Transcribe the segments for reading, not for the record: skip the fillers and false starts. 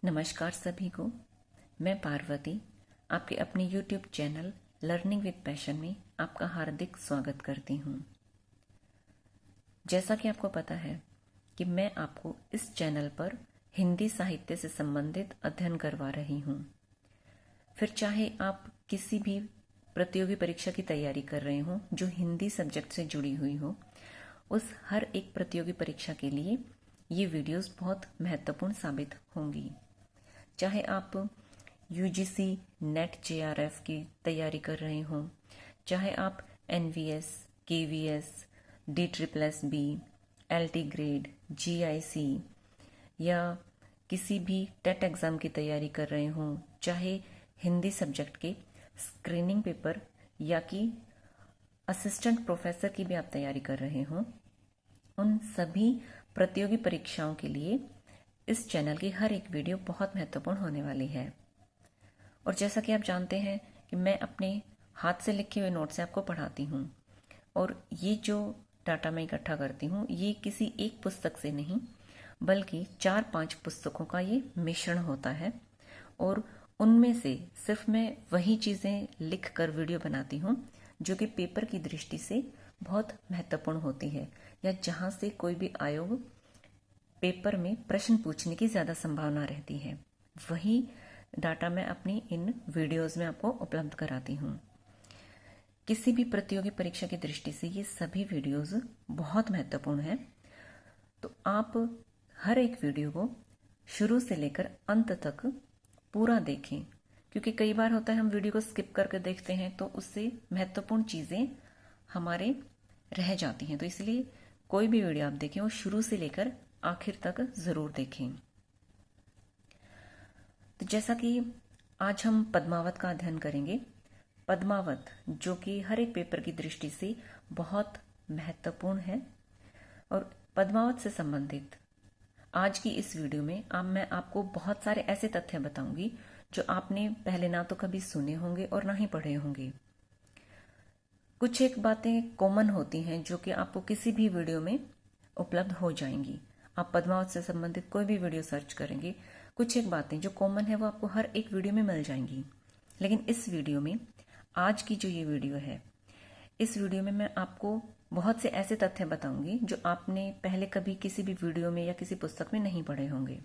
नमस्कार सभी को। मैं पार्वती आपके अपने YouTube channel learning with passion में आपका हार्दिक स्वागत करती हूँ। जैसा कि आपको पता है कि मैं आपको इस चैनल पर हिंदी साहित्य से संबंधित अध्ययन करवा रही हूँ। फिर चाहे आप किसी भी प्रतियोगी परीक्षा की तैयारी कर रहे हो जो हिंदी सब्जेक्ट से जुड़ी हुई हो, उस हर एक प्रतियोगी परीक्षा के लिए ये वीडियोस बहुत महत्वपूर्ण साबित होंगी। चाहे आप यूजीसी नेट जेआरएफ की तैयारी कर रहे हो, चाहे आप NVS, KVS, DSSB, LT grade, GIC या किसी भी टेट एग्ज़ाम की तैयारी कर रहे हो, चाहे हिंदी सब्जेक्ट के स्क्रीनिंग पेपर या कि असिस्टेंट प्रोफेसर की भी आप तैयारी कर रहे हो, उन सभी प्रतियोगी परीक्षाओं के लिए इस चैनल की हर एक वीडियो बहुत महत्वपूर्ण होने वाली है। और जैसा कि आप जानते हैं कि मैं अपने हाथ से लिखे हुए नोट से आपको पढ़ाती हूँ और ये जो डाटा मैं इकट्ठा करती हूँ ये किसी एक पुस्तक से नहीं बल्कि 4-5 पुस्तकों का ये मिश्रण होता है और उनमें से सिर्फ मैं वही चीज़ें लिख कर वीडियो बनाती हूँ जो कि पेपर की दृष्टि से बहुत महत्वपूर्ण होती है या जहाँ से कोई भी आयोग पेपर में प्रश्न पूछने की ज़्यादा संभावना रहती है। वही डाटा मैं अपनी इन वीडियोस में आपको उपलब्ध कराती हूँ। किसी भी प्रतियोगी परीक्षा की दृष्टि से ये सभी वीडियोस बहुत महत्वपूर्ण हैं, तो आप हर एक वीडियो को शुरू से लेकर अंत तक पूरा देखें, क्योंकि कई बार होता है हम वीडियो को स्किप करके देखते हैं तो उससे महत्वपूर्ण चीज़ें हमारे रह जाती हैं। तो इसलिए कोई भी वीडियो आप देखें वो शुरू से लेकर आखिर तक ज़रूर देखें। तो जैसा कि आज हम पद्मावत का अध्ययन करेंगे, पद्मावत जो कि हर एक पेपर की दृष्टि से बहुत महत्वपूर्ण है, और पद्मावत से संबंधित आज की इस वीडियो में मैं आपको बहुत सारे ऐसे तथ्य बताऊंगी जो आपने पहले ना तो कभी सुने होंगे और ना ही पढ़े होंगे। कुछ एक बातें कॉमन होती हैं जो कि आपको किसी भी वीडियो में उपलब्ध हो जाएंगी। आप पद्मावत से संबंधित कोई भी वीडियो सर्च करेंगे, कुछ एक बातें जो कॉमन है वो आपको हर एक वीडियो में मिल जाएंगी। लेकिन इस वीडियो में, आज की जो ये वीडियो है, इस वीडियो में मैं आपको बहुत से ऐसे तथ्य बताऊंगी जो आपने पहले कभी किसी भी वीडियो में या किसी पुस्तक में नहीं पढ़े होंगे।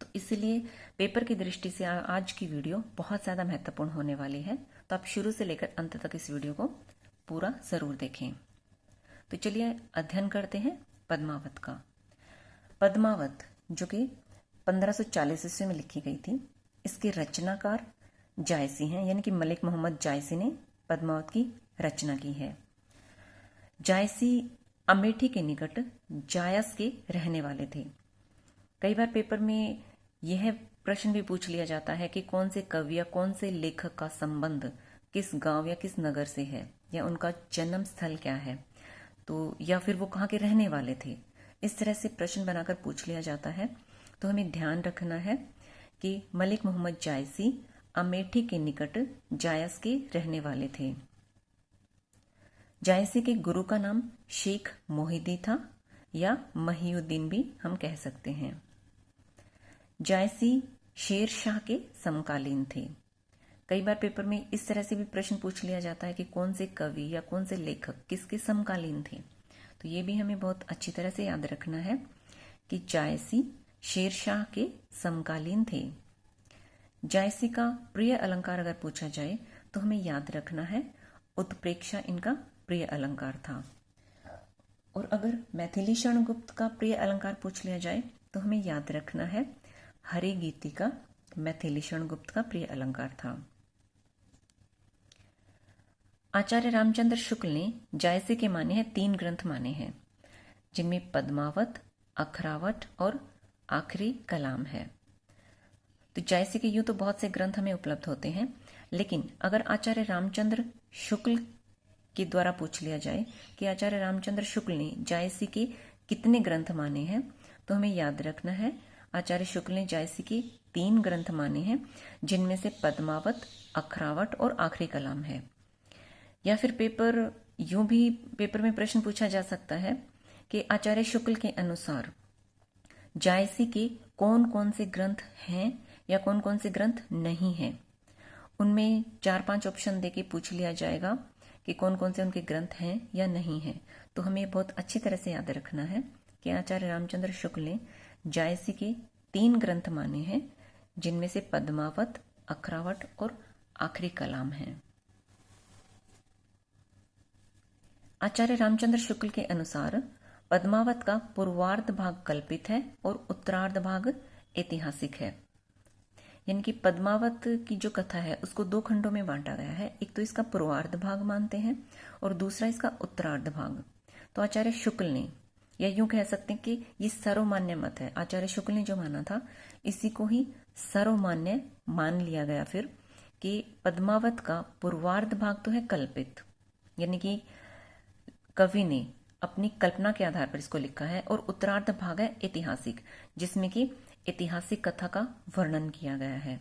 तो इसलिए पेपर की दृष्टि से आज की वीडियो बहुत ज़्यादा महत्वपूर्ण होने वाली है। तो आप शुरू से लेकर अंत तक इस वीडियो को पूरा ज़रूर देखें। तो चलिए अध्ययन करते हैं पद्मावत का। पद्मावत जो कि 1540 ईस्वी में लिखी गई थी, इसके रचनाकार जायसी हैं, यानी कि मलिक मोहम्मद जायसी ने पद्मावत की रचना की है। जायसी अमेठी के निकट जायस के रहने वाले थे। कई बार पेपर में यह प्रश्न भी पूछ लिया जाता है कि कौन से कवि या कौन से लेखक का संबंध किस गांव या किस नगर से है, या उनका जन्म स्थल क्या है, तो या फिर वो कहाँ के रहने वाले थे। इस तरह से प्रश्न बनाकर पूछ लिया जाता है। तो हमें ध्यान रखना है कि मलिक मोहम्मद जायसी अमेठी के निकट जायस के रहने वाले थे। जायसी के गुरु का नाम शेख मोहिदी था या महिउद्दीन भी हम कह सकते हैं। जायसी शेर शाह के समकालीन थे। कई बार पेपर में इस तरह से भी प्रश्न पूछ लिया जाता है कि कौन से कवि या कौन से लेखक किसके समकालीन थे। तो ये भी हमें बहुत अच्छी तरह से याद रखना है कि जायसी शेर शाह के समकालीन थे। जायसी का प्रिय अलंकार अगर पूछा जाए तो हमें याद रखना है उत्प्रेक्षा इनका प्रिय अलंकार था। और अगर मैथिली शरण गुप्त का प्रिय अलंकार पूछ लिया जाए तो हमें याद रखना है हरि गीति का मैथिली शरण गुप्त का प्रिय अलंकार था। आचार्य रामचंद्र शुक्ल ने जायसी के माने हैं 3 ग्रंथ माने हैं, जिनमें पद्मावत, अखरावट और आखिरी कलाम है। तो जायसी के यूं तो बहुत से ग्रंथ हमें उपलब्ध होते हैं, लेकिन अगर आचार्य रामचंद्र शुक्ल के द्वारा पूछ लिया जाए कि आचार्य रामचंद्र शुक्ल ने जायसी के कितने ग्रंथ माने हैं, तो हमें याद रखना है आचार्य शुक्ल ने जायसी के 3 ग्रंथ माने हैं, जिनमें से पद्मावत, अखरावट और आखिरी कलाम है। या फिर यूं भी पेपर में प्रश्न पूछा जा सकता है कि आचार्य शुक्ल के अनुसार जायसी के कौन कौन से ग्रंथ हैं या कौन कौन से ग्रंथ नहीं हैं, उनमें 4-5 ऑप्शन देके पूछ लिया जाएगा कि कौन कौन से उनके ग्रंथ हैं या नहीं हैं। तो हमें बहुत अच्छी तरह से याद रखना है कि आचार्य रामचंद्र शुक्ल ने जायसी के 3 ग्रंथ माने हैं, जिनमें से पद्मावत, अखरावट और आखिरी कलाम है। आचार्य रामचंद्र शुक्ल के अनुसार पद्मावत का पूर्वार्ध भाग कल्पित है और उत्तरार्ध भाग ऐतिहासिक है। यानी कि पद्मावत की जो कथा है उसको 2 खंडों में बांटा गया है। एक तो इसका पूर्वार्ध भाग मानते हैं और दूसरा इसका उत्तरार्ध भाग। तो आचार्य शुक्ल ने, या यूं कह सकते हैं कि ये सर्वमान्य मत है, आचार्य शुक्ल ने जो माना था इसी को ही सर्वमान्य मान लिया गया फिर, कि पद्मावत का पूर्वार्ध भाग तो है कल्पित, यानी कि कवि ने अपनी कल्पना के आधार पर इसको लिखा है, और उत्तरार्ध भाग है ऐतिहासिक, जिसमें कि ऐतिहासिक कथा का वर्णन किया गया है।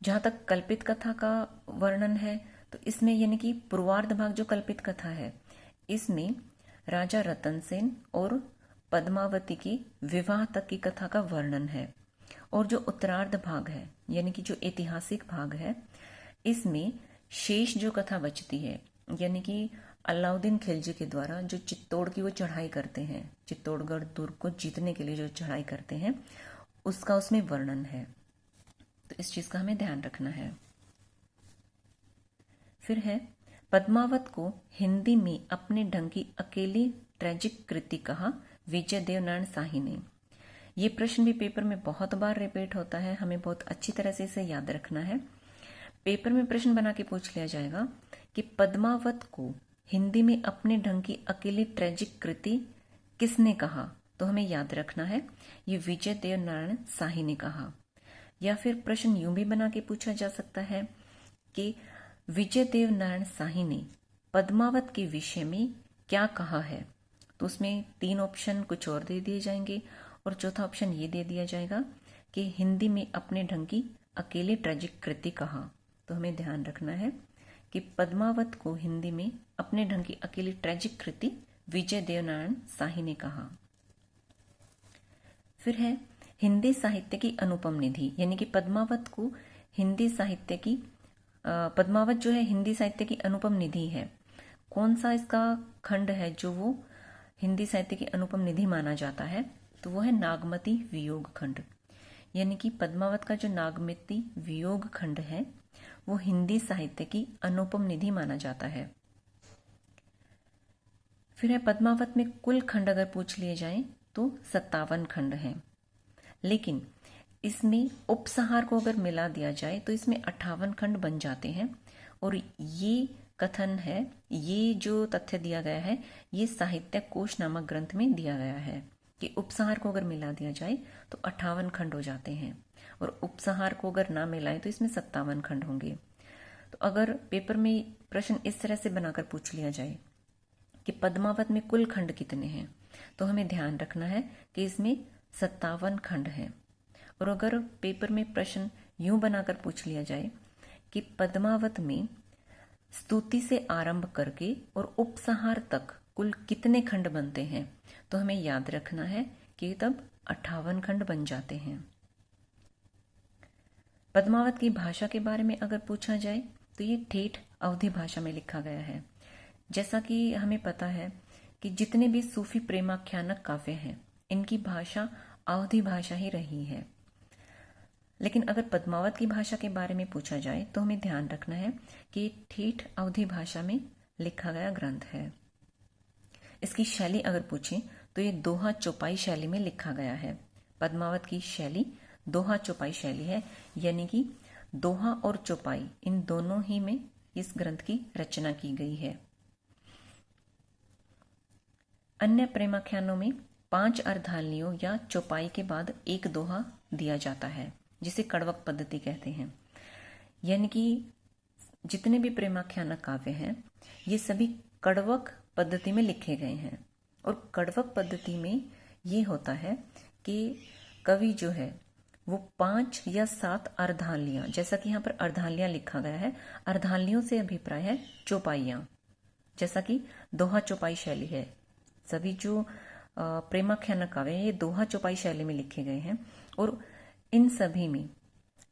जहां तक कल्पित कथा का वर्णन है तो इसमें यानी कि पूर्वार्ध भाग जो कल्पित कथा है इसमें राजा रतन सेन और पद्मावती की विवाह तक की कथा का वर्णन है, और जो उत्तरार्ध भाग है यानी कि जो ऐतिहासिक भाग है इसमें शेष जो कथा बचती है, यानी कि अलाउद्दीन खिलजी के द्वारा जो चित्तौड़ की वो चढ़ाई करते हैं, चित्तौड़गढ़ दुर्ग को जीतने के लिए जो चढ़ाई करते हैं उसका उसमें वर्णन है। तो इस चीज का हमें ध्यान रखना है। फिर है पद्मावत को हिंदी में अपने ढंग की अकेली ट्रेजिक कृति कहा विजय देव नारायण शाही ने। ये प्रश्न भी पेपर में बहुत बार रिपीट होता है, हमें बहुत अच्छी तरह से इसे याद रखना है। पेपर में प्रश्न बना के पूछ लिया जाएगा कि पद्मावत को हिंदी में अपने ढंग की अकेली ट्रेजिक कृति किसने कहा, तो हमें याद रखना है ये विजय देव नारायण शाही ने कहा। या फिर प्रश्न यूं भी बना के पूछा जा सकता है कि विजय देव नारायण शाही ने पद्मावत के विषय में क्या कहा है, तो उसमें 3 ऑप्शन कुछ और दे दिए जाएंगे, और चौथा ऑप्शन ये दे दिया जाएगा कि हिंदी में अपने ढंग की अकेली ट्रेजिक कृति कहा। तो हमें ध्यान रखना है कि पद्मावत को हिंदी में अपने ढंग की अकेली ट्रेजिक कृति विजय देव नारायण शाही ने कहा। फिर है हिंदी साहित्य की अनुपम निधि, यानी कि पद्मावत को हिंदी साहित्य की पद्मावत जो है हिंदी साहित्य की अनुपम निधि है। कौन सा इसका खंड है जो वो हिंदी साहित्य की अनुपम निधि माना जाता है, तो वो है नागमती वियोग खंड। यानी कि पद्मावत का जो नागमती वियोग खंड है वो हिंदी साहित्य की अनुपम निधि माना जाता है। फिर है पद्मावत में कुल खंड अगर पूछ लिए जाएं तो 57 खंड हैं, लेकिन इसमें उपसंहार को अगर मिला दिया जाए तो इसमें 58 खंड बन जाते हैं। और ये कथन है, ये जो तथ्य दिया गया है ये साहित्य कोश नामक ग्रंथ में दिया गया है कि उपसंहार को अगर मिला दिया जाए तो 58 खंड हो जाते हैं, और उपसंहार को अगर ना मिलाएं तो इसमें 57 खंड होंगे। तो अगर पेपर में प्रश्न इस तरह से बनाकर पूछ लिया जाए कि पद्मावत में कुल खंड कितने हैं, तो हमें ध्यान रखना है कि इसमें 57 खंड हैं। और अगर पेपर में प्रश्न यूं बनाकर पूछ लिया जाए कि पद्मावत में स्तुति से आरंभ करके और उपसंहार तक कुल कितने खंड बनते हैं, तो हमें याद रखना है कि तब 58 खंड बन जाते हैं। पद्मावत की भाषा के बारे में अगर पूछा जाए तो ये ठेठ अवधी भाषा में लिखा गया है। जैसा कि हमें पता है कि जितने भी सूफी प्रेमाख्यानक काव्य हैं इनकी भाषा अवधी भाषा ही रही है, लेकिन अगर पद्मावत की भाषा के बारे में पूछा जाए तो हमें ध्यान रखना है कि ठेठ अवधी भाषा में लिखा गया ग्रंथ है। इसकी शैली अगर पूछें तो ये दोहा चौपाई शैली में लिखा गया है। पद्मावत की शैली दोहा चौपाई शैली है, यानी कि दोहा और चौपाई इन दोनों ही में इस ग्रंथ की रचना की गई है। अन्य प्रेमाख्यानों में 5 अर्धांगिनियों या चौपाई के बाद एक दोहा दिया जाता है, जिसे कड़वक पद्धति कहते हैं। यानी कि जितने भी प्रेमाख्यानक काव्य हैं ये सभी कड़वक पद्धति में लिखे गए हैं, और कड़वक पद्धति में ये होता है कि कवि जो है वो 5 या 7 अर्धांगिनियां, जैसा कि यहाँ पर अर्धांगिनियां लिखा गया है, अर्धांगिनियों से अभिप्राय है चौपाइयां, जैसा कि दोहा चौपाई शैली है। सभी जो प्रेमाख्यान काव्य ये दोहा चौपाई शैली में लिखे गए हैं और इन सभी में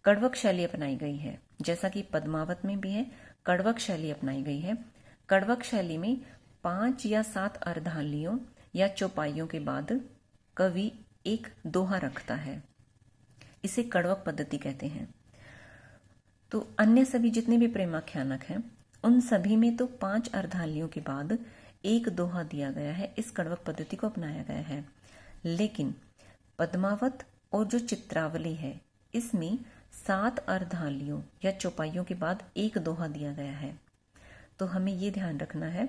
कड़वक शैली अपनाई गई है। जैसा कि पद्मावत में भी है, कड़वक शैली अपनाई गई है। कड़वक शैली में 5 या 7 अर्धालियों या चौपाइयों के बाद कवि एक दोहा रखता है, इसे कड़वक पद्धति कहते हैं। तो अन्य सभी जितने भी प्रेमाख्यानक हैं उन सभी में तो 5 अर्धालियों के बाद एक दोहा दिया गया है, इस कड़वक पद्धति को अपनाया गया है। लेकिन पद्मावत और जो चित्रावली है इसमें 7 अर्धालियों या चौपाइयों के बाद एक दोहा दिया गया है। तो हमें ये ध्यान रखना है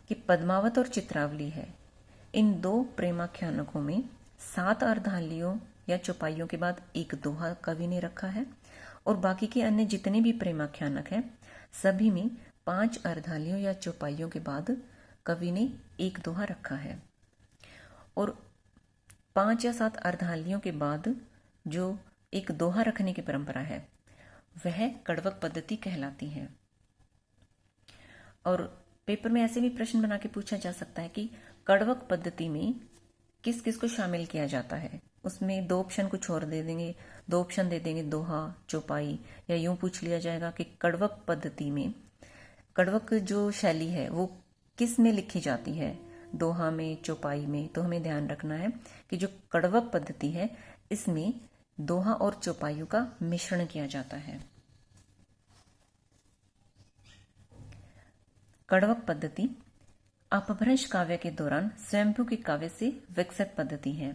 कि पद्मावत और चित्रावली है, इन दो प्रेमाख्यानकों में 7 अर्धालियों या चौपाइयों के बाद एक दोहा कवि ने रखा है और बाकी के अन्य जितने भी प्रेमाख्यानक हैं सभी में 5 अर्धालियों या चौपाइयों के बाद कवि ने एक दोहा रखा है। और 5 या 7 अर्धालियों के बाद जो एक दोहा रखने की परंपरा है वह कड़वक पद्धति कहलाती है। और पेपर में ऐसे भी प्रश्न बना के पूछा जा सकता है कि कड़वक पद्धति में किस किस को शामिल किया जाता है। उसमें 2 ऑप्शन कुछ और दे देंगे, 2 ऑप्शन दे देंगे दोहा चौपाई, या यूं पूछ लिया जाएगा कि कड़वक पद्धति में कड़वक जो शैली है वो किस में लिखी जाती है, दोहा में चौपाई में। तो हमें ध्यान रखना है कि जो कड़वक पद्धति है इसमें दोहा और चौपाइयों का मिश्रण किया जाता है। कड़वक पद्धति अपभ्रंश काव्य के दौरान स्वयंभू के काव्य से विकसित पद्धति है।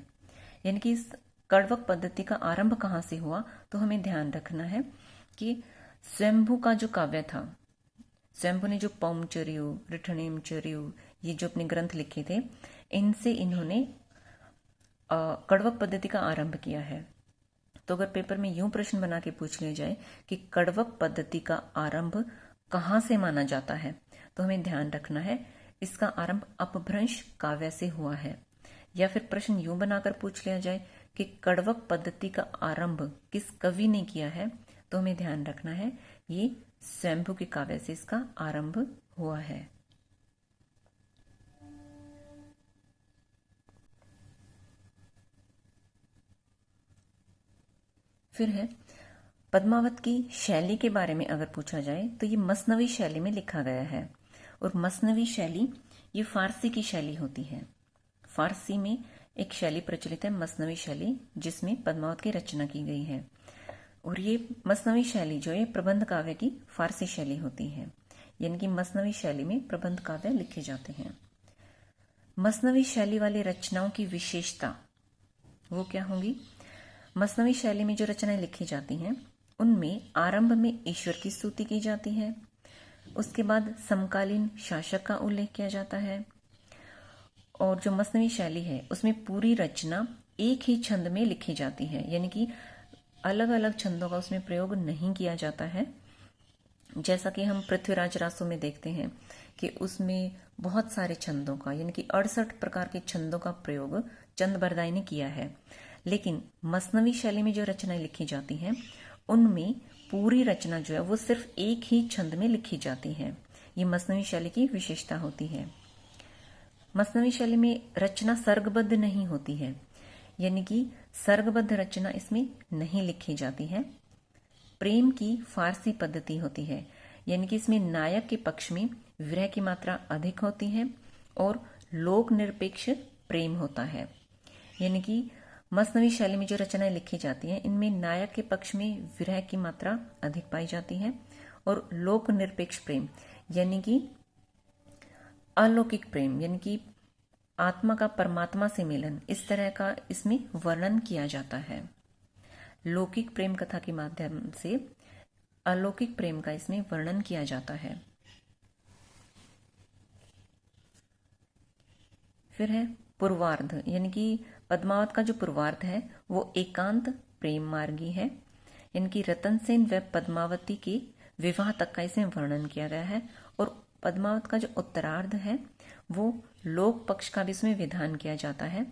यानी कि इस कड़वक पद्धति का आरंभ कहाँ से हुआ, तो हमें ध्यान रखना है कि स्वयंभू का जो काव्य था, स्वयंभू ने जो पौमचर्यु, रिठणेमचर्यु ये जो अपने ग्रंथ लिखे थे, इनसे इन्होंने कड़वक पद्धति का आरंभ किया है। तो अगर पेपर में यूं प्रश्न बना के पूछ लिया जाए कि कड़वक पद्धति का आरंभ कहाँ से माना जाता है, तो हमें ध्यान रखना है इसका आरंभ अपभ्रंश काव्य से हुआ है। या फिर प्रश्न यूं बनाकर पूछ लिया जाए कि कड़वक पद्धति का आरंभ किस कवि ने किया है, तो हमें ध्यान रखना है ये स्वयंभू के काव्य से इसका आरंभ हुआ है। फिर है पद्मावत की शैली के बारे में अगर पूछा जाए तो ये मसनवी शैली में लिखा गया है। और मसनवी शैली ये फारसी की शैली होती है। फारसी में एक शैली प्रचलित है मसनवी शैली, जिसमें पद्मावत की रचना की गई है। और ये मसनवी शैली जो है प्रबंध काव्य की फारसी शैली होती है। यानी कि मसनवी शैली में प्रबंध काव्य लिखे जाते हैं। मसनवी शैली वाली रचनाओं की विशेषता वो क्या होंगी? मसनवी शैली में जो रचनाएं लिखी जाती हैं उनमें आरंभ में ईश्वर की स्तुति की जाती है, उसके बाद समकालीन शासक का उल्लेख किया जाता है। और जो मसनवी शैली है उसमें पूरी रचना एक ही छंद में लिखी जाती है, यानी कि अलग अलग छंदों का उसमें प्रयोग नहीं किया जाता है। जैसा कि हम पृथ्वीराज रासों में देखते हैं कि उसमें बहुत सारे छंदों का यानी कि 68 प्रकार के छंदों का प्रयोग चंद बरदाई ने किया है। लेकिन मसनवी शैली में जो रचनाएं लिखी जाती हैं उनमें पूरी रचना जो है वो सिर्फ एक ही छंद में लिखी जाती है। ये मसनवी शैली की विशेषता होती है। मसनवी शैली में रचना सर्गबद्ध नहीं होती है, यानी कि सर्गबद्ध रचना इसमें नहीं लिखी जाती है। प्रेम की फारसी पद्धति होती है, यानी कि इसमें नायक के पक्ष में विरह की मात्रा अधिक होती है और लोक निरपेक्ष प्रेम होता है। यानी कि मसनवी शैली में जो रचनाएं लिखी जाती हैं इनमें नायक के पक्ष में विरह की मात्रा अधिक पाई जाती है और लोक निरपेक्ष प्रेम यानी कि अलौकिक प्रेम, यानी कि आत्मा का परमात्मा से मिलन, इस तरह का इसमें वर्णन किया जाता है। लौकिक प्रेम कथा के माध्यम से अलौकिक प्रेम का इसमें वर्णन किया जाता है। फिर है पूर्वार्ध, यानी कि पद्मावत का जो पूर्वार्ध है वो एकांत प्रेम मार्गी है, यानी कि रतन सेन व पद्मावती के विवाह तक का इसमें वर्णन किया गया है। और पद्मावत का जो उत्तरार्ध है वो लोक पक्ष का भी इसमें विधान किया जाता है।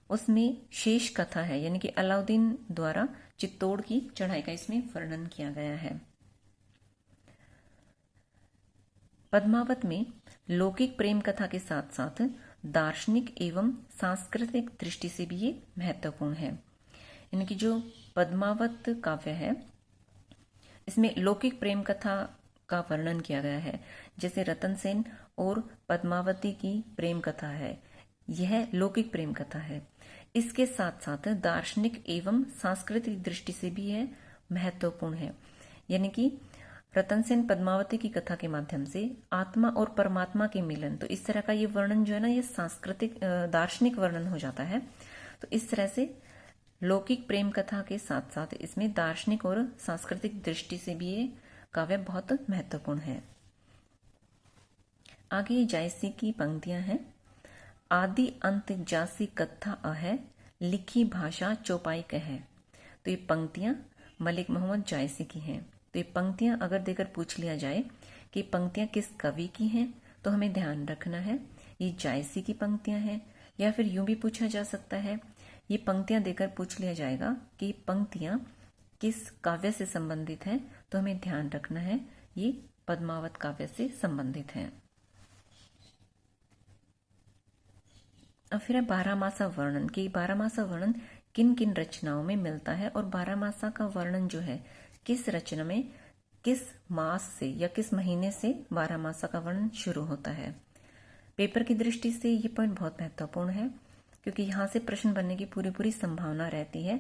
उसमें शेष कथा है, यानी कि अलाउद्दीन द्वारा चित्तौड़ की चढ़ाई का इसमें वर्णन किया गया है। पद्मावत में लौकिक प्रेम कथा के साथ साथ दार्शनिक एवं सांस्कृतिक दृष्टि से भी ये महत्वपूर्ण है। इनकी जो पद्मावत काव्य है इसमें लौकिक प्रेम कथा का वर्णन किया गया है। जैसे रतन सेन और पद्मावती की प्रेम कथा है, यह लौकिक प्रेम कथा है। इसके साथ साथ दार्शनिक एवं सांस्कृतिक दृष्टि से भी यह महत्वपूर्ण है। यानी कि रतन सेन पद्मावती की कथा के माध्यम से आत्मा और परमात्मा के मिलन, तो इस तरह का ये वर्णन जो है ना, ये सांस्कृतिक दार्शनिक वर्णन हो जाता है। तो इस तरह से लौकिक प्रेम कथा के साथ साथ इसमें दार्शनिक और सांस्कृतिक दृष्टि से भी ये काव्य बहुत महत्वपूर्ण है। आगे जायसी की पंक्तियां हैं। आदि अंत जासी कथा अहै, लिखी भाषा चौपाई कहे। तो ये पंक्तियां मलिक मोहम्मद जायसी की हैं। तो ये पंक्तियां अगर देकर पूछ लिया जाए कि पंक्तियां किस कवि की हैं, तो हमें ध्यान रखना है ये जायसी की पंक्तियां हैं। या फिर यूं भी पूछा जा सकता है, ये पंक्तियां देकर पूछ लिया जाएगा कि पंक्तियां किस काव्य से संबंधित हैं, तो हमें ध्यान रखना है ये पद्मावत काव्य से संबंधित हैं। अब फिर है बारहमासा वर्णन कि बारहमासा वर्णन किन किन रचनाओं में मिलता है और बारहमासा का वर्णन जो है किस रचना में किस मास से या किस महीने से बारहमासा का वर्णन शुरू होता है। पेपर की दृष्टि से ये पॉइंट बहुत महत्वपूर्ण है क्योंकि यहाँ से प्रश्न बनने की पूरी संभावना रहती है।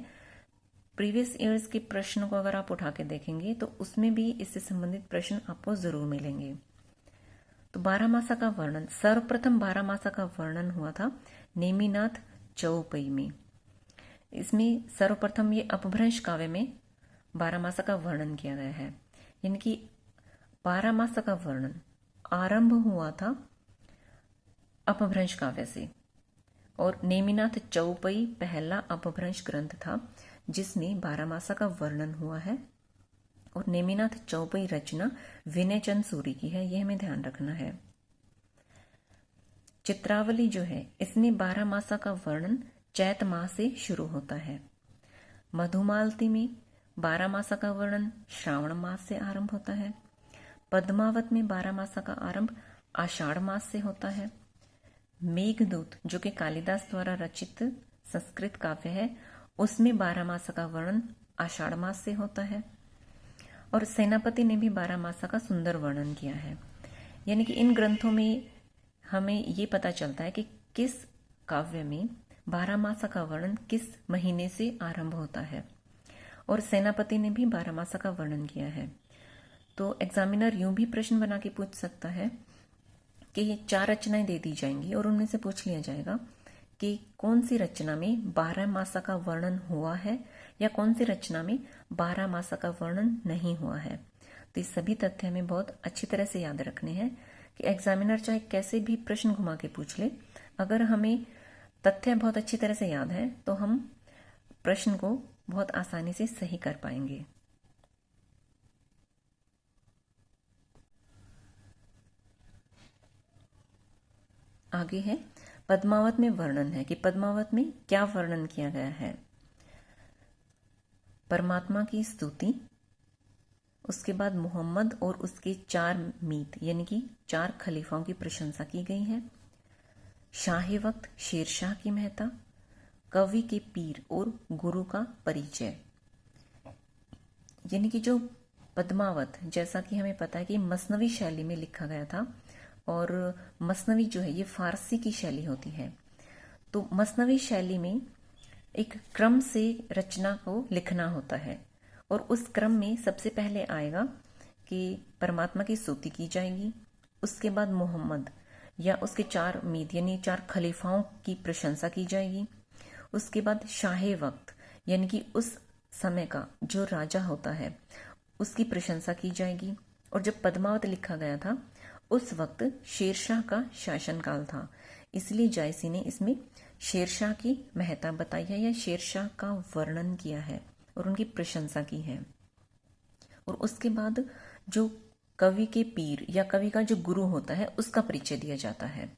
प्रीवियस ईयर्स के प्रश्नों को अगर आप उठा के देखेंगे तो उसमें भी इससे संबंधित प्रश्न आपको जरूर मिलेंगे। तो बारहमासा का वर्णन, सर्वप्रथम बारहमासा का वर्णन हुआ था नेमिनाथ चौपई में। इसमें सर्वप्रथम ये अपभ्रंश काव्य में बारहमासा का वर्णन किया गया है। यानी कि बारहमासा का वर्णन आरंभ हुआ था अपभ्रंश काव्य से और नेमिनाथ चौपई पहला अपभ्रंश ग्रंथ था जिसमें बारहमासा का वर्णन हुआ है। और नेमिनाथ चौपई रचना विनय चंद सूरी की है, यह हमें ध्यान रखना है। चित्रावली जो है इसमें बारहमासा का वर्णन चैत माह से शुरू होता है। मधुमालती में बारहमासा का वर्णन श्रावण मास से आरंभ होता है। पद्मावत में बारहमासा का आरंभ आषाढ़ मास से होता है। मेघदूत जो कि कालिदास द्वारा रचित संस्कृत काव्य है उसमें बारहमासा का वर्णन आषाढ़ मास से होता है। और सेनापति ने भी बारहमासा का सुंदर वर्णन किया है। यानी कि इन ग्रंथों में हमें ये पता चलता है कि किस काव्य में बारहमासा का वर्णन किस महीने से आरंभ होता है। और सेनापति ने भी बारहमासा का वर्णन किया है। तो एग्जामिनर यूं भी प्रश्न बना के पूछ सकता है कि ये 4 रचनाएं दे दी जाएंगी और उनमें से पूछ लिया जाएगा कि कौन सी रचना में बारहमासा का वर्णन हुआ है या कौन सी रचना में बारहमासा का वर्णन नहीं हुआ है। तो ये सभी तथ्य हमें बहुत अच्छी तरह से याद रखने हैं कि एग्जामिनर चाहे कैसे भी प्रश्न घुमा के पूछ ले, अगर हमें तथ्य बहुत अच्छी तरह से याद है तो हम प्रश्न को बहुत आसानी से सही कर पाएंगे। आगे है पद्मावत में वर्णन है कि पद्मावत में क्या वर्णन किया गया है। परमात्मा की स्तुति, उसके बाद मोहम्मद और उसके 4 मीत यानी कि 4 खलीफाओं की प्रशंसा की गई है। शाही वक्त शेरशाह की महत्ता, कवि के पीर और गुरु का परिचय। यानी कि जो पद्मावत, जैसा कि हमें पता है कि मसनवी शैली में लिखा गया था और मसनवी जो है ये फारसी की शैली होती है। तो मसनवी शैली में एक क्रम से रचना को लिखना होता है और उस क्रम में सबसे पहले आएगा कि परमात्मा की स्तुति की जाएगी, उसके बाद मोहम्मद या उसके 4 मीत यानी 4 खलीफाओं की प्रशंसा की जाएगी, उसके बाद शाहे वक्त यानी कि उस समय का जो राजा होता है उसकी प्रशंसा की जाएगी। और जब पद्मावत लिखा गया था उस वक्त शेरशाह का शासनकाल था, इसलिए जायसी ने इसमें शेरशाह की महत्ता बताई है या शेरशाह का वर्णन किया है और उनकी प्रशंसा की है। और उसके बाद जो कवि के पीर या कवि का जो गुरु होता है उसका परिचय दिया जाता है।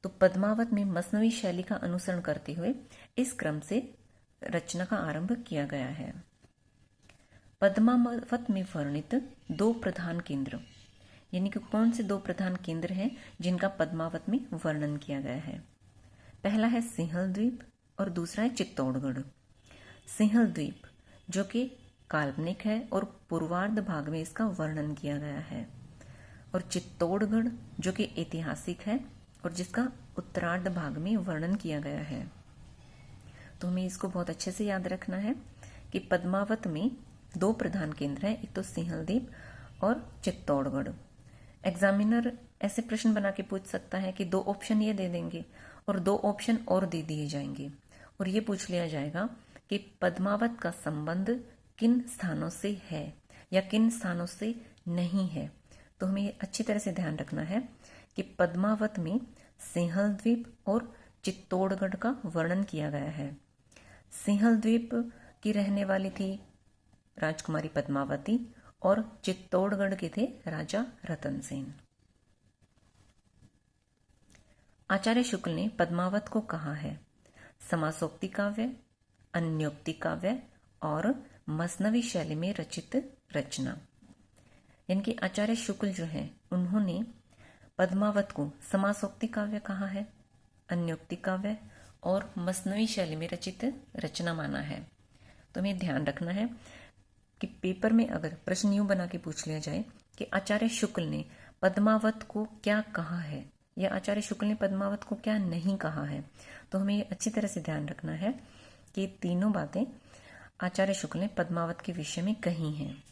तो पद्मावत में मसनवी शैली का अनुसरण करते हुए इस क्रम से रचना का आरंभ किया गया है। पद्मावत में वर्णित 2 प्रधान केंद्र यानी कि कौन से दो प्रधान केंद्र हैं जिनका पद्मावत में वर्णन किया गया है। पहला है सिंहल द्वीप और दूसरा है चित्तौड़गढ़। सिंहल द्वीप जो कि काल्पनिक है और पूर्वार्ध भाग में इसका वर्णन किया गया है, और चित्तौड़गढ़ जो कि ऐतिहासिक है और जिसका उत्तरार्ध भाग में वर्णन किया गया है। तो हमें इसको बहुत अच्छे से याद रखना है कि पद्मावत में दो प्रधान केंद्र हैं, एक तो सिंहल द्वीप और चित्तौड़गढ़। एग्जामिनर ऐसे प्रश्न बना के पूछ सकता है कि दो ऑप्शन ये दे देंगे और दो ऑप्शन और दे दिए जाएंगे, और ये पूछ लिया जाएगा कि पद्मावत का संबंध किन स्थानों से है या किन स्थानों से नहीं है। तो हमें ये अच्छी तरह से ध्यान रखना है कि पद्मावत में सिंहल द्वीप और चित्तौड़गढ़ का वर्णन किया गया है। सिंहल द्वीप की रहने वाली थी राजकुमारी पद्मावती और चित्तौड़गढ़ के थे राजा रतन सेन। आचार्य शुक्ल ने पद्मावत को कहा है समासोक्ति काव्य, अन्योक्ति काव्य और मसनवी शैली में रचित रचना। यानी कि आचार्य शुक्ल जो है उन्होंने पद्मावत को समासोक्ति काव्य कहा है, अन्योक्ति काव्य और मसनवी शैली में रचित रचना माना है। तो हमें ध्यान रखना है कि पेपर में अगर प्रश्न यूं बना के पूछ लिया जाए कि आचार्य शुक्ल ने पद्मावत को क्या कहा है या आचार्य शुक्ल ने पद्मावत को क्या नहीं कहा है, तो हमें ये अच्छी तरह से ध्यान रखना है कि तीनों बातें आचार्य शुक्ल ने पद्मावत के विषय में कही हैं।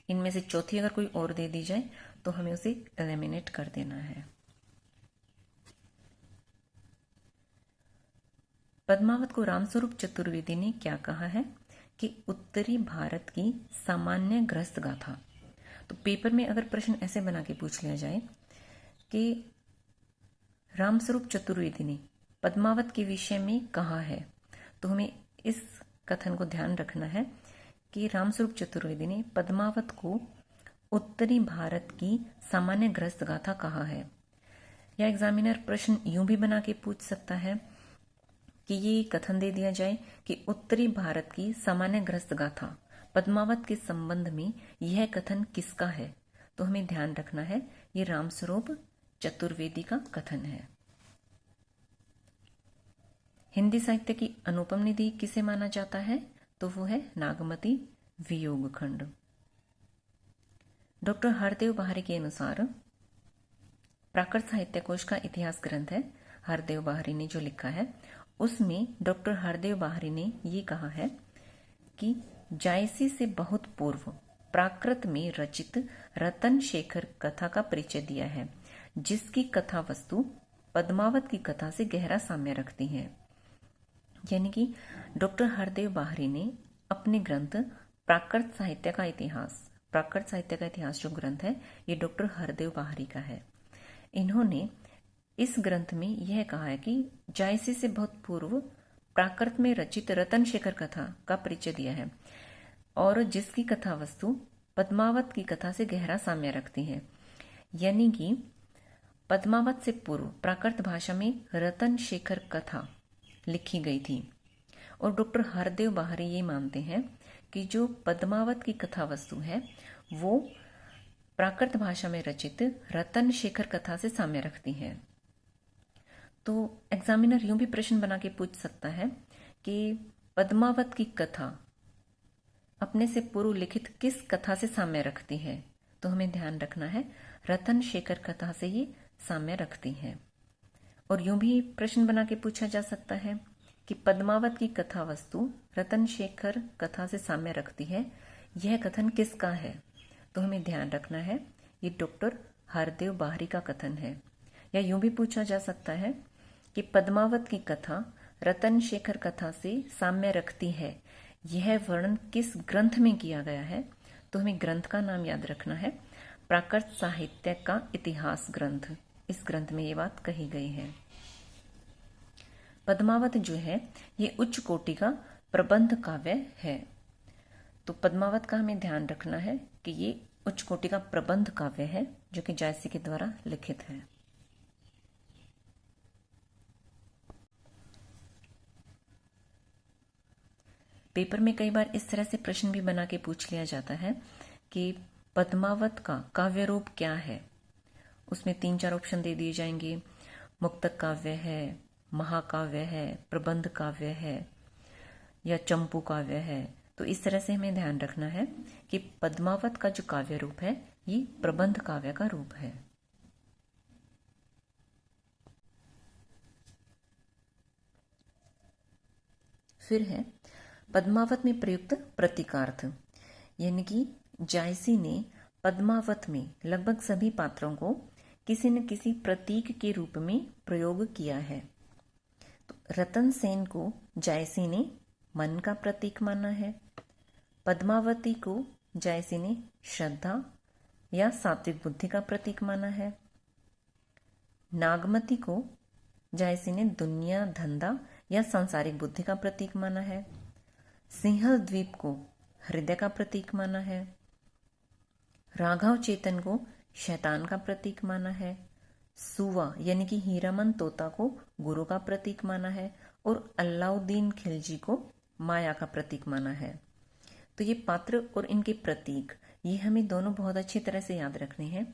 इनमें से चौथी अगर कोई और दे दी जाए तो हमें उसे एलिमिनेट कर देना है। पद्मावत को रामस्वरूप चतुर्वेदी ने क्या कहा है कि उत्तरी भारत की सामान्य ग्रस्त गाथा। तो पेपर में अगर प्रश्न ऐसे बना के पूछ लिया जाए कि रामस्वरूप चतुर्वेदी ने पद्मावत के विषय में कहा है, तो हमें इस कथन को ध्यान रखना है कि रामस्वरूप चतुर्वेदी ने पद्मावत को उत्तरी भारत की सामान्य ग्रस्त गाथा कहा है। या एग्जामिनर प्रश्न यूं भी बना के पूछ सकता है कि ये कथन दे दिया जाए कि उत्तरी भारत की सामान्य ग्रस्त गाथा पद्मावत के संबंध में यह कथन किसका है, तो हमें ध्यान रखना है ये रामस्वरूप चतुर्वेदी का कथन है। हिंदी साहित्य की अनुपम निधि किसे माना जाता है, तो वो है नागमती वियोग खंड। डॉक्टर हरदेव बाहरी के अनुसार प्राकृत साहित्य कोश का इतिहास ग्रंथ है हरदेव बाहरी ने जो लिखा है, उसमें डॉक्टर हरदेव बाहरी ने ये कहा है कि जायसी से बहुत पूर्व प्राकृत में रचित रतन शेखर कथा का परिचय दिया है, जिसकी कथा वस्तु पद्मावत की कथा से गहरा साम्य रखती है। यानी कि डॉक्टर हरदेव बाहरी ने अपने ग्रंथ प्राकृत साहित्य का इतिहास जो ग्रंथ है ये डॉक्टर हरदेव बाहरी का है। इन्होंने इस ग्रंथ में यह कहा है कि जायसी से बहुत पूर्व प्राकृत में रचित रतन शेखर कथा का परिचय दिया है और जिसकी कथा वस्तु पद्मावत की कथा से गहरा साम्य रखती है। यानी कि पद्मावत से पूर्व प्राकृत भाषा में रतन शेखर कथा लिखी गई थी, और डॉक्टर हरदेव बाहरी ये मानते हैं कि जो पद्मावत की कथा वस्तु है वो प्राकृत भाषा में रचित रतन शेखर कथा से साम्य रखती है। तो एग्जामिनर यूं भी प्रश्न बना के पूछ सकता है कि पद्मावत की कथा अपने से पूर्व लिखित किस कथा से साम्य रखती है, तो हमें ध्यान रखना है रतन शेखर कथा से ये साम्य रखती है। और यूं भी प्रश्न बना के पूछा जा सकता है कि पद्मावत की कथा वस्तु रतन शेखर कथा से साम्य रखती है, यह कथन किसका है, तो हमें ध्यान रखना है ये डॉक्टर हरदेव बाहरी का कथन है। या यूं भी पूछा जा सकता है कि पद्मावत की कथा रतन शेखर कथा से साम्य रखती है, यह वर्णन किस ग्रंथ में किया गया है, तो हमें ग्रंथ का नाम याद रखना है प्राकृत साहित्य का इतिहास ग्रंथ। इस ग्रंथ में ये बात कही गई है। पद्मावत जो है ये उच्च कोटि का प्रबंध काव्य है। तो पद्मावत का हमें ध्यान रखना है कि ये उच्च कोटि का प्रबंध काव्य है जो कि जायसी के द्वारा लिखित है। पेपर में कई बार इस तरह से प्रश्न भी बना के पूछ लिया जाता है कि पद्मावत का काव्य रूप क्या है? उसमें 3-4 ऑप्शन दे दिए जाएंगे। मुक्तक काव्य है, महाकाव्य है, प्रबंध काव्य है या चंपू काव्य है। तो इस तरह से हमें ध्यान रखना है कि पद्मावत का जो काव्य रूप है ये प्रबंध काव्य का रूप है। फिर है पद्मावत में प्रयुक्त प्रतीकार्थ, यानी कि जायसी ने पद्मावत में लगभग सभी पात्रों को किसी न किसी प्रतीक के रूप में प्रयोग किया है। तो रतन सेन को जायसी ने मन का प्रतीक माना है, पद्मावती को जायसी ने श्रद्धा या सात्विक बुद्धि का प्रतीक माना है, नागमती को जायसी ने दुनिया धंधा या सांसारिक बुद्धि का प्रतीक माना है, सिंहल द्वीप को हृदय का प्रतीक माना है, राघव चेतन को शैतान का प्रतीक माना है, सुवा यानी कि हीरामन तोता को गुरु का प्रतीक माना है और अलाउद्दीन खिलजी को माया का प्रतीक माना है। तो ये पात्र और इनके प्रतीक ये हमें दोनों बहुत अच्छी तरह से याद रखने हैं।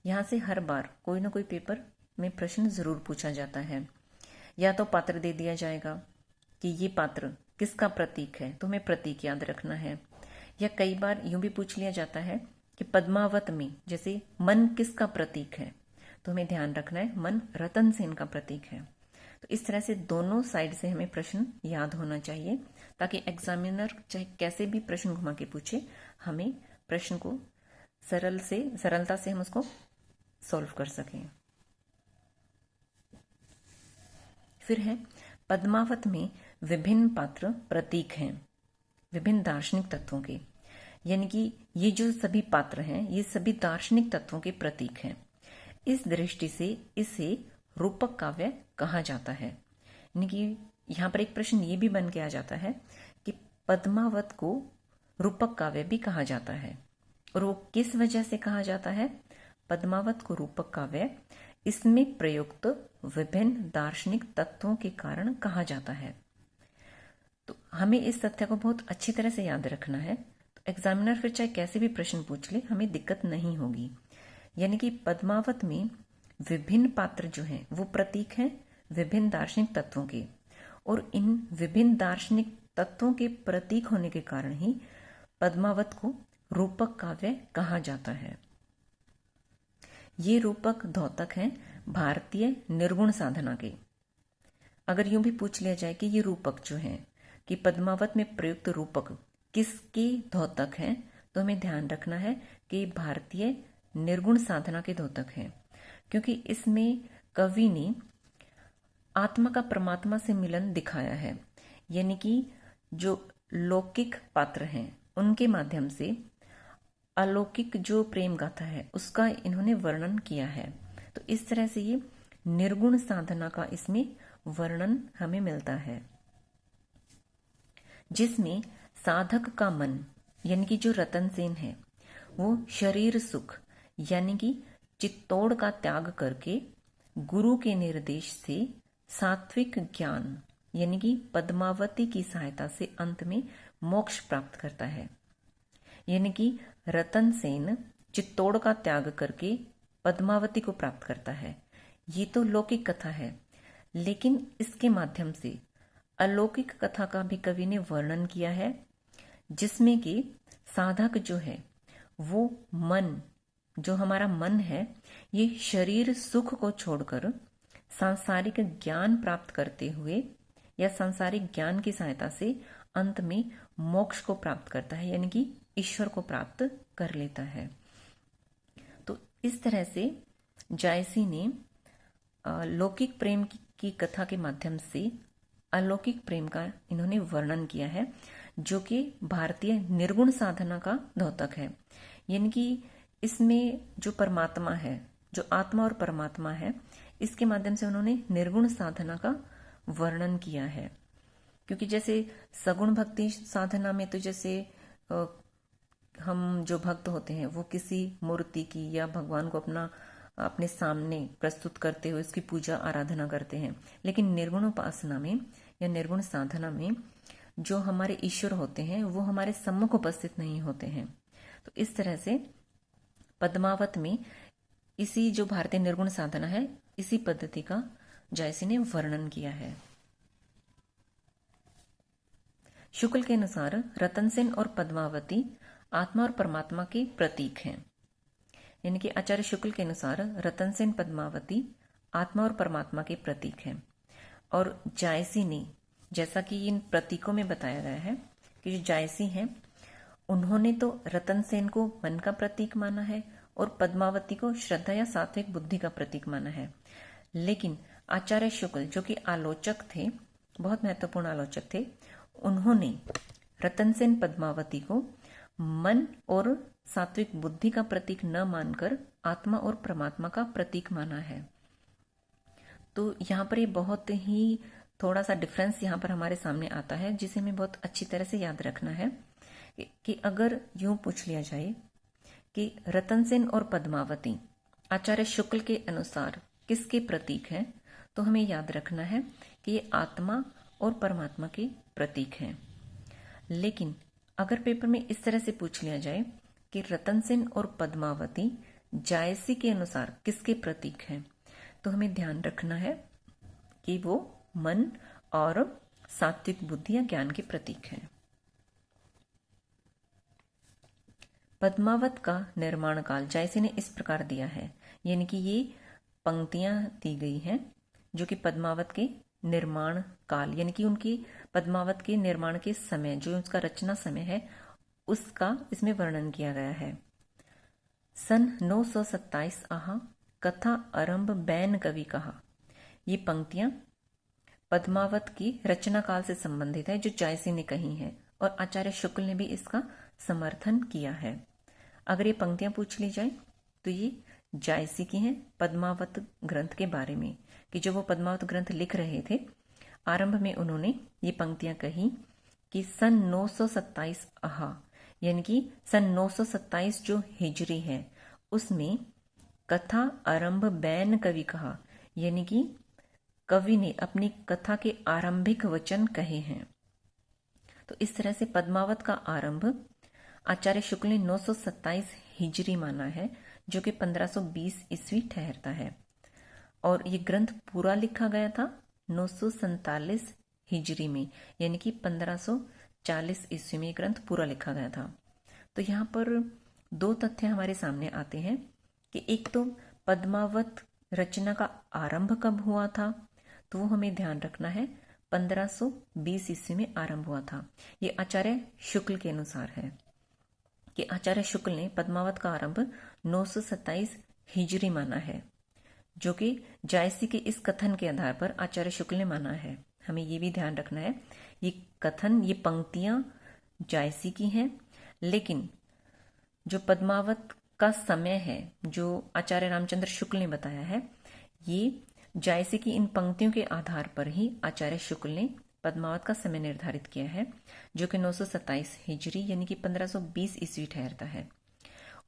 यहाँ से हर बार कोई ना कोई पेपर में प्रश्न जरूर पूछा जाता है। या तो पात्र दे दिया जाएगा कि ये पात्र किसका प्रतीक है, तो हमें प्रतीक याद रखना है। या कई बार यूं भी पूछ लिया जाता है कि पद्मावत में जैसे मन किसका प्रतीक है, तो हमें ध्यान रखना है मन रतन सेन का प्रतीक है। तो इस तरह से दोनों साइड से हमें प्रश्न याद होना चाहिए ताकि एग्जामिनर चाहे कैसे भी प्रश्न घुमा के पूछे, हमें प्रश्न को सरलता से हम उसको सॉल्व कर सकें। फिर है पद्मावत में विभिन्न पात्र प्रतीक हैं विभिन्न दार्शनिक तत्वों के, यानी कि ये जो सभी पात्र हैं ये सभी दार्शनिक तत्वों के प्रतीक हैं। इस दृष्टि से इसे रूपक काव्य कहा जाता है। यानी कि यहाँ पर एक प्रश्न ये भी बन के आ जाता है कि पद्मावत को रूपक काव्य भी कहा जाता है, और वो किस वजह से कहा जाता है? पद्मावत को रूपक काव्य इसमें प्रयुक्त विभिन्न दार्शनिक तत्वों के कारण कहा जाता है। तो हमें इस तथ्य को बहुत अच्छी तरह से याद रखना है। तो एग्जामिनर फिर चाहे कैसे भी प्रश्न पूछ ले, हमें दिक्कत नहीं होगी। यानी कि पद्मावत में विभिन्न पात्र जो हैं वो प्रतीक हैं विभिन्न दार्शनिक तत्वों के, और इन विभिन्न दार्शनिक तत्वों के प्रतीक होने के कारण ही पद्मावत को रूपक काव्य कहा जाता है। ये रूपक द्योतक हैं भारतीय निर्गुण साधना के। अगर यूं भी पूछ लिया जाए कि ये रूपक जो हैं कि पद्मावत में प्रयुक्त रूपक किसके द्योतक हैं, तो हमें ध्यान रखना है कि भारतीय निर्गुण साधना के द्योतक हैं, क्योंकि इसमें कवि ने आत्मा का परमात्मा से मिलन दिखाया है। यानी कि जो लौकिक पात्र हैं उनके माध्यम से अलौकिक जो प्रेम गाथा है उसका इन्होंने वर्णन किया है। तो इस तरह से ये निर्गुण साधना का इसमें वर्णन हमें मिलता है, जिसमें साधक का मन यानी कि जो रतन सेन है वो शरीर सुख यानी कि चित्तौड़ का त्याग करके गुरु के निर्देश से सात्विक ज्ञान यानी कि पद्मावती की सहायता से अंत में मोक्ष प्राप्त करता है। यानी कि रतन सेन चित्तौड़ का त्याग करके पद्मावती को प्राप्त करता है। ये तो लौकिक कथा है, लेकिन इसके माध्यम से अलौकिक कथा का भी कवि ने वर्णन किया है, जिसमें कि साधक जो है वो मन, जो हमारा मन है, ये शरीर सुख को छोड़कर सांसारिक ज्ञान प्राप्त करते हुए या सांसारिक ज्ञान की सहायता से अंत में मोक्ष को प्राप्त करता है, यानी कि ईश्वर को प्राप्त कर लेता है। तो इस तरह से जायसी ने लौकिक प्रेम की कथा के माध्यम से अलौकिक प्रेम का इन्होंने वर्णन किया है, जो कि भारतीय निर्गुण साधना का द्योतक है। यानी कि इसमें जो परमात्मा है, जो आत्मा और परमात्मा है, इसके माध्यम से उन्होंने निर्गुण साधना का वर्णन किया है। क्योंकि जैसे सगुण भक्ति साधना में तो जैसे हम जो भक्त होते हैं वो किसी मूर्ति की या भगवान को अपने सामने प्रस्तुत करते हुए उसकी पूजा आराधना करते हैं, लेकिन निर्गुण उपासना में या निर्गुण साधना में जो हमारे ईश्वर होते हैं वो हमारे सम्मुख उपस्थित नहीं होते हैं। तो इस तरह से पद्मावत में इसी जो भारतीय निर्गुण साधना है, इसी पद्धति का जायसी ने वर्णन किया है। शुक्ल के अनुसार रतन सेन और पद्मावती आत्मा और परमात्मा के प्रतीक हैं। यानी कि आचार्य शुक्ल के अनुसार रतन सेन पद्मावती आत्मा और परमात्मा के प्रतीक हैं। और जायसी ने, जैसा कि इन प्रतीकों में बताया गया है कि जो जायसी हैं उन्होंने तो रतन सेन को मन का प्रतीक माना है और पद्मावती को श्रद्धा या सात्विक बुद्धि का प्रतीक माना है। लेकिन आचार्य शुक्ल जो कि आलोचक थे, बहुत महत्वपूर्ण आलोचक थे, उन्होंने रतन सेन पद्मावती को मन और सात्विक बुद्धि का प्रतीक न मानकर आत्मा और परमात्मा का प्रतीक माना है। तो यहाँ पर ये बहुत ही थोड़ा सा डिफरेंस यहाँ पर हमारे सामने आता है, जिसे हमें बहुत अच्छी तरह से याद रखना है कि अगर यूं पूछ लिया जाए कि रतन सेन और पद्मावती आचार्य शुक्ल के अनुसार किसके प्रतीक हैं, तो हमें याद रखना है कि ये आत्मा और परमात्मा के प्रतीक हैं। लेकिन अगर पेपर में इस तरह से पूछ लिया जाए कि रतन सेन और पद्मावती जायसी के अनुसार किसके प्रतीक हैं, तो हमें ध्यान रखना है कि वो मन और सात्विक बुद्धि या ज्ञान के प्रतीक हैं। पद्मावत का निर्माण काल जायसी ने इस प्रकार दिया है, यानी कि ये पंक्तियां दी गई हैं जो कि पद्मावत के निर्माण काल, यानी कि उनकी पद्मावत के निर्माण के समय, जो उसका रचना समय है, उसका इसमें वर्णन किया गया है। सन 927 आहा कथा आरंभ बैन कवि कहा। ये पंक्तियां पद्मावत की रचना काल से संबंधित है जो जायसी ने कही है और आचार्य शुक्ल ने भी इसका समर्थन किया है। अगर ये पंक्तियां पूछ ली जाए तो ये जायसी की हैं पद्मावत ग्रंथ के बारे में, कि जो वो पद्मावत ग्रंथ लिख रहे थे, आरंभ में उन्होंने ये पंक्तियां कही कि सन 927 आहा, यानी कि सन 927 जो हिजरी है उसमें कथा आरंभ बैन कवि कहा, यानी कि कवि ने अपनी कथा के आरंभिक वचन कहे हैं। तो इस तरह से पद्मावत का आरंभ आचार्य शुक्ल ने 927 हिजरी माना है, जो कि 1520 ईस्वी ठहरता है। और ये ग्रंथ पूरा लिखा गया था 947 हिजरी में, यानी कि 1540 ईस्वी में ग्रंथ पूरा लिखा गया था। तो यहाँ पर दो तथ्य हमारे सामने आते हैं कि एक तो पद्मावत रचना का आरंभ कब हुआ था, तो वो हमें ध्यान रखना है 1520 ईस्वी में आरंभ हुआ था। ये आचार्य शुक्ल के अनुसार है कि आचार्य शुक्ल ने पद्मावत का आरंभ 927 हिजरी माना है, जो कि जायसी के इस कथन के आधार पर आचार्य शुक्ल ने माना है। हमें ये भी ध्यान रखना है ये कथन, ये पंक्तियां जायसी की हैं, लेकिन जो पद्मावत का समय है जो आचार्य रामचंद्र शुक्ल ने बताया है, ये जायसी की इन पंक्तियों के आधार पर ही आचार्य शुक्ल ने पद्मावत का समय निर्धारित किया है, जो कि 927 हिजरी यानी कि 1520 ईस्वी ठहरता है।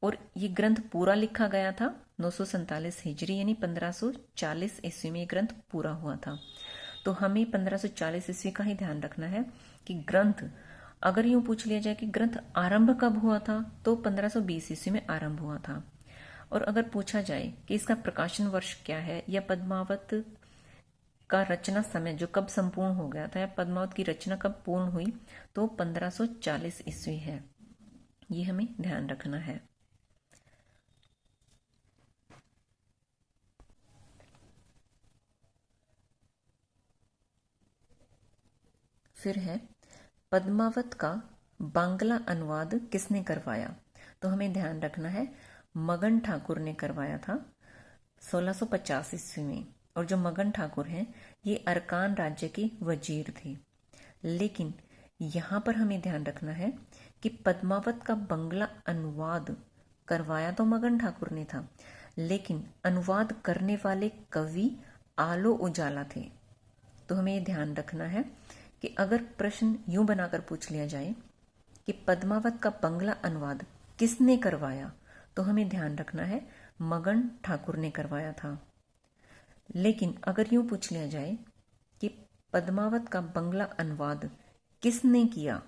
और ये ग्रंथ पूरा लिखा गया था 947 हिजरी यानी 1540 ईस्वी में ये ग्रंथ पूरा हुआ था। तो हमें 1540 ईस्वी का ही ध्यान रखना है कि ग्रंथ, अगर यूं पूछ लिया जाए कि ग्रंथ आरंभ कब हुआ था, तो 1520 ईस्वी में आरंभ हुआ था। और अगर पूछा जाए कि इसका प्रकाशन वर्ष क्या है या पद्मावत का रचना समय जो कब संपूर्ण हो गया था या पद्मावत की रचना कब पूर्ण हुई, तो 1540 ईस्वी है। ये हमें ध्यान रखना है। फिर है पद्मावत का बांग्ला अनुवाद किसने करवाया, तो हमें ध्यान रखना है मगन ठाकुर ने करवाया था 1650 ईस्वी में। और जो मगन ठाकुर हैं ये अरकान राज्य के वजीर थे। लेकिन यहाँ पर हमें ध्यान रखना है कि पद्मावत का बंगला अनुवाद करवाया तो मगन ठाकुर ने था, लेकिन अनुवाद करने वाले कवि आलो उजाला थे। तो हमें ये ध्यान रखना है कि अगर प्रश्न यूं बनाकर पूछ लिया जाए कि पद्मावत का बंगला अनुवाद किसने करवाया, तो हमें ध्यान रखना है मगन ठाकुर ने करवाया था। लेकिन अगर यूं पूछ लिया जाए कि पद्मावत का बंगला अनुवाद किसने किया,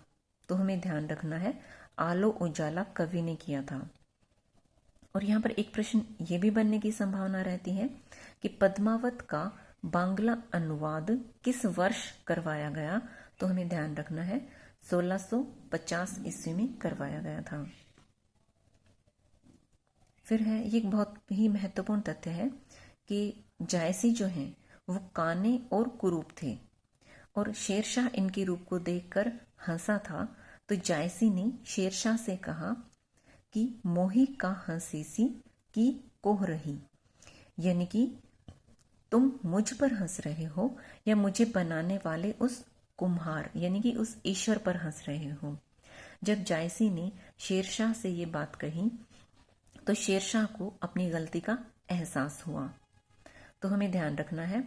तो हमें ध्यान रखना है आलो उजाला कवि ने किया था। और यहाँ पर एक प्रश्न ये भी बनने की संभावना रहती है कि पद्मावत का बांग्ला अनुवाद किस वर्ष करवाया गया, तो हमें ध्यान रखना है 1650 ईस्वी में करवाया गया था। फिर है ये एक बहुत ही महत्वपूर्ण तथ्य है कि जायसी जो हैं वो काने और कुरूप थे और शेरशाह इनके रूप को देखकर हंसा था, तो जायसी ने शेरशाह से कहा कि मोही का हंसीसी की कोह रही, यानी कि तुम मुझ पर हंस रहे हो या मुझे बनाने वाले उस कुम्हार यानी कि उस ईश्वर पर हंस रहे हो। जब जायसी ने शेरशाह से ये बात कही तो शेरशाह को अपनी गलती का एहसास हुआ। तो हमें ध्यान रखना है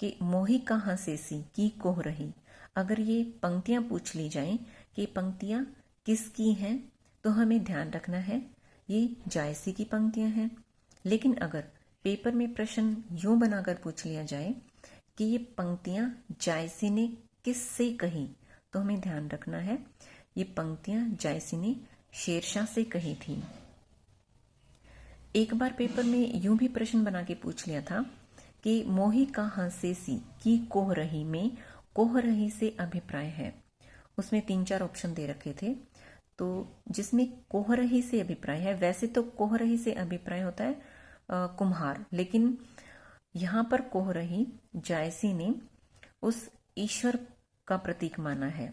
कि मोही का हंसेसी की कोह रही, अगर ये पंक्तियां पूछ ली जाएं कि पंक्तियां किसकी हैं, तो हमें ध्यान रखना है ये जायसी की पंक्तियां हैं। लेकिन अगर पेपर में प्रश्न यूं बनाकर पूछ लिया जाए कि ये पंक्तियां जायसी ने किससे कही, तो हमें ध्यान रखना है ये पंक्तियां जायसी ने शेरशाह से कही थी। एक बार पेपर में यूं भी प्रश्न बना के पूछ लिया था कि मोही का हंसेसी की कोह रही में कोह रही से अभिप्राय है। उसमें 3-4 ऑप्शन दे रखे थे, तो जिसमें कोह रही से अभिप्राय है, वैसे तो कोह रही से अभिप्राय होता है कुम्हार, लेकिन यहां पर कोह रही जायसी ने उस ईश्वर का प्रतीक माना है,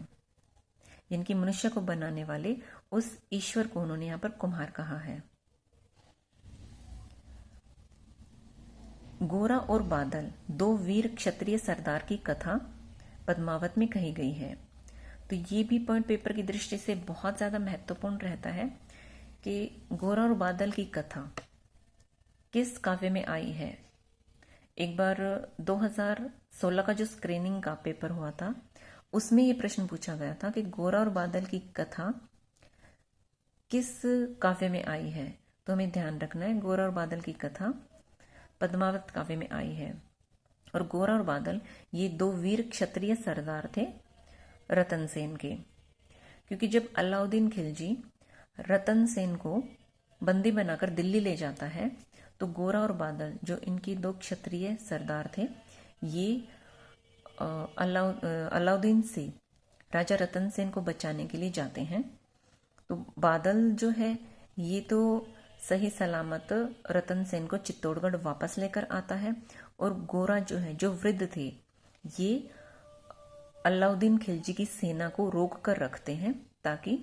यानी कि मनुष्य को बनाने वाले उस ईश्वर को उन्होंने यहां पर कुम्हार कहा है। गोरा और बादल 2 वीर क्षत्रिय सरदार की कथा पद्मावत में कही गई है। तो ये भी पॉइंट पेपर की दृष्टि से बहुत ज्यादा महत्वपूर्ण रहता है कि गोरा और बादल की कथा किस काव्य में आई है। एक बार 2016 का जो स्क्रीनिंग का पेपर हुआ था उसमें ये प्रश्न पूछा गया था कि गोरा और बादल की कथा किस काव्य में आई है, तो हमें ध्यान रखना है गोरा और बादल की कथा पद्मावत काव्य में आई है। और गोरा और बादल ये 2 वीर क्षत्रिय सरदार थे रतन सेन के, क्योंकि जब अलाउद्दीन खिलजी रतन सेन को बंदी बनाकर दिल्ली ले जाता है तो गोरा और बादल जो इनकी 2 क्षत्रिय सरदार थे ये अलाउद्दीन से राजा रतन सेन को बचाने के लिए जाते हैं। तो बादल जो है ये तो सही सलामत रतन सेन को चित्तौड़गढ़ वापस लेकर आता है, और गोरा जो है जो वृद्ध थे ये अलाउद्दीन खिलजी की सेना को रोक कर रखते हैं ताकि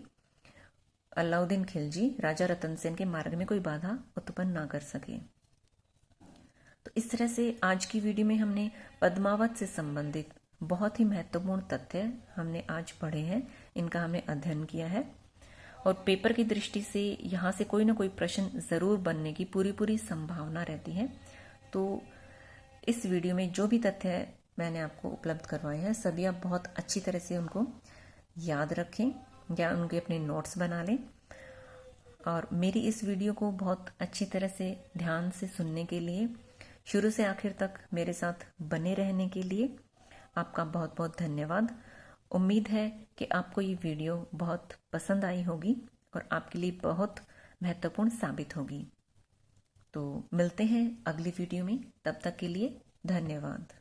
अलाउद्दीन खिलजी राजा रतन सेन के मार्ग में कोई बाधा उत्पन्न ना कर सके। तो इस तरह से आज की वीडियो में हमने पद्मावत से संबंधित बहुत ही महत्वपूर्ण तथ्य हमने आज पढ़े हैं, इनका हमने अध्ययन किया है और पेपर की दृष्टि से यहाँ से कोई ना कोई प्रश्न जरूर बनने की पूरी संभावना रहती है। तो इस वीडियो में जो भी तथ्य मैंने आपको उपलब्ध करवाए हैं सभी आप बहुत अच्छी तरह से उनको याद रखें या उनके अपने नोट्स बना लें, और मेरी इस वीडियो को बहुत अच्छी तरह से ध्यान से सुनने के लिए, शुरू से आखिर तक मेरे साथ बने रहने के लिए आपका बहुत बहुत धन्यवाद। उम्मीद है कि आपको ये वीडियो बहुत पसंद आई होगी और आपके लिए बहुत महत्वपूर्ण साबित होगी। तो मिलते हैं अगली वीडियो में, तब तक के लिए धन्यवाद।